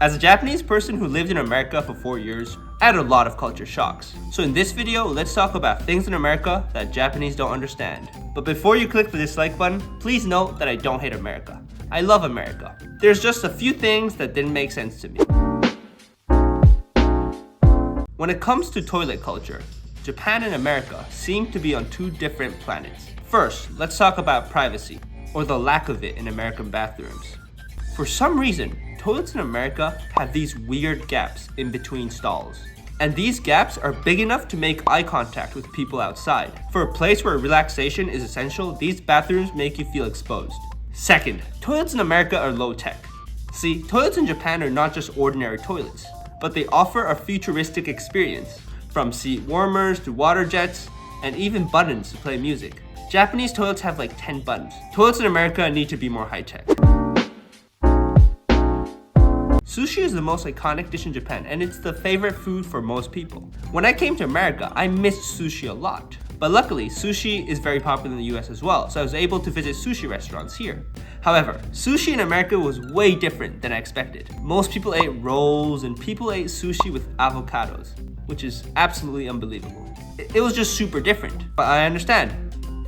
As a Japanese person who lived in America for 4 years, I had a lot of culture shocks. So in this video, let's talk about things in America that Japanese don't understand. But before you click the dislike button, please note that I don't hate America. I love America. There's just a few things that didn't make sense to me. When it comes to toilet culture, Japan and America seem to be on two different planets. First, let's talk about privacy, or the lack of it in American bathrooms. For some reason, toilets in America have these weird gaps in between stalls. And these gaps are big enough to make eye contact with people outside. For a place where relaxation is essential, these bathrooms make you feel exposed. Second, toilets in America are low-tech. See, toilets in Japan are not just ordinary toilets, but they offer a futuristic experience, from seat warmers to water jets, and even buttons to play music. Japanese toilets have like 10 buttons. Toilets in America need to be more high-tech. Sushi is the most iconic dish in Japan, and it's the favorite food for most people. When I came to America, I missed sushi a lot. But luckily, sushi is very popular in the US as well, so I was able to visit sushi restaurants here. However, sushi in America was way different than I expected. Most people ate rolls, and people ate sushi with avocados, which is absolutely unbelievable. It was just super different, but I understand.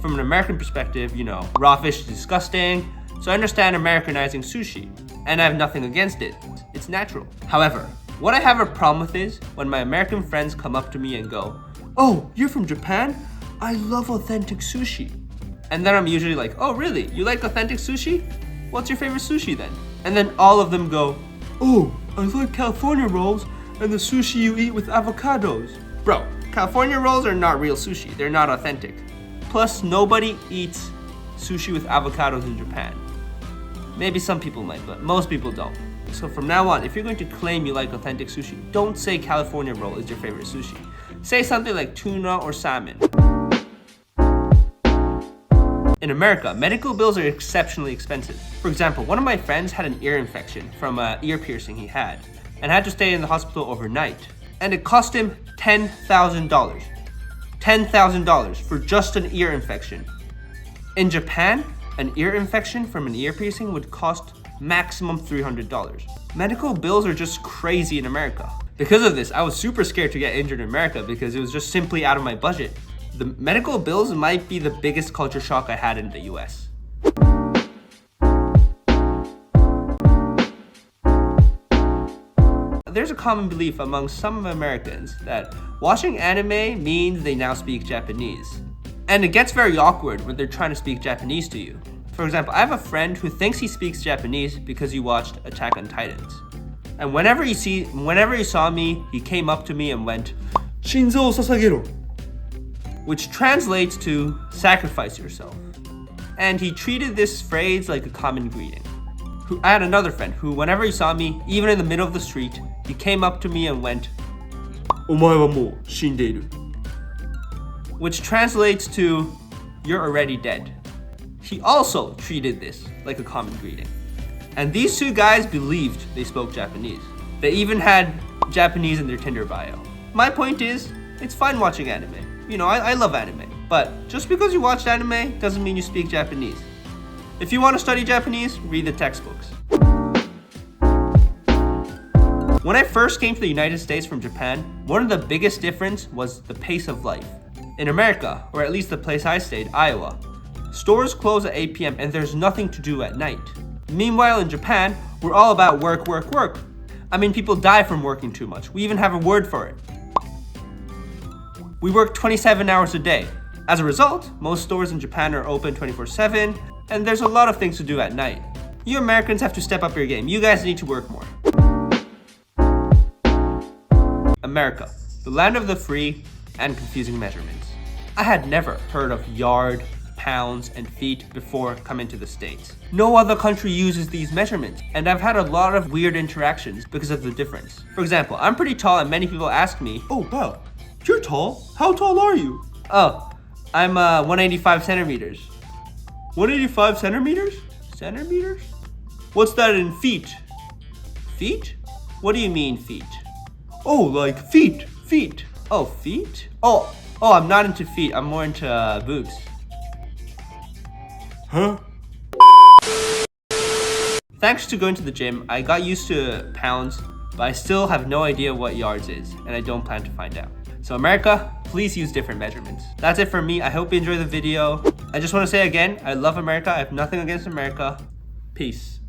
From an American perspective, raw fish is disgusting, so I understand Americanizing sushi, and I have nothing against it. It's natural. However, what I have a problem with is when my American friends come up to me and go, "Oh, you're from Japan? I love authentic sushi." And then I'm usually like, "Oh, really? You like authentic sushi? What's your favorite sushi then?" And then all of them go, "Oh, I like California rolls and the sushi you eat with avocados." Bro, California rolls are not real sushi. They're not authentic. Plus, nobody eats sushi with avocados in Japan. Maybe some people might, but most people don't. So from now on, if you're going to claim you like authentic sushi, don't say California roll is your favorite sushi. Say something like tuna or salmon. In America, medical bills are exceptionally expensive. For example, one of my friends had an ear infection from an ear piercing he had, and had to stay in the hospital overnight. And it cost him $10,000. $10,000 for just an ear infection. In Japan, an ear infection from an ear piercing would cost maximum $300. Medical bills are just crazy in America. Because of this, I was super scared to get injured in America because it was just simply out of my budget. The medical bills might be the biggest culture shock I had in the US. There's a common belief among some Americans that watching anime means they now speak Japanese. And it gets very awkward when they're trying to speak Japanese to you. For example, I have a friend who thinks he speaks Japanese because he watched Attack on Titans. And whenever he saw me, he came up to me and went, "Shinzo sasagero," which translates to sacrifice yourself. And he treated this phrase like a common greeting. I had another friend who, whenever he saw me, even in the middle of the street, he came up to me and went, "Omae wa mou shindeiru," which translates to, "You're already dead." He also treated this like a common greeting. And these two guys believed they spoke Japanese. They even had Japanese in their Tinder bio. My point is, it's fine watching anime. I love anime. But just because you watched anime doesn't mean you speak Japanese. If you want to study Japanese, read the textbooks. When I first came to the United States from Japan, one of the biggest difference was the pace of life. In America, or at least the place I stayed, Iowa, stores close at 8 p.m. and there's nothing to do at night. Meanwhile, in Japan, we're all about work, work, work. I mean, people die from working too much. We even have a word for it. We work 27 hours a day. As a result, most stores in Japan are open 24/7, and there's a lot of things to do at night. You Americans have to step up your game. You guys need to work more. America, the land of the free and confusing measurements. I had never heard of yard, pounds, and feet before coming to the States. No other country uses these measurements, and I've had a lot of weird interactions because of the difference. For example, I'm pretty tall and many people ask me, "Oh wow, you're tall? How tall are you?" "Oh, I'm 185 centimeters. 185 centimeters? Centimeters? What's that in feet?" "Feet? What do you mean feet?" "Oh, like feet. Oh, feet? Oh, I'm not into feet. I'm more into boots." "Huh?" Thanks to going to the gym, I got used to pounds, but I still have no idea what yards is, and I don't plan to find out. So America, please use different measurements. That's it for me. I hope you enjoyed the video. I just want to say again, I love America. I have nothing against America. Peace.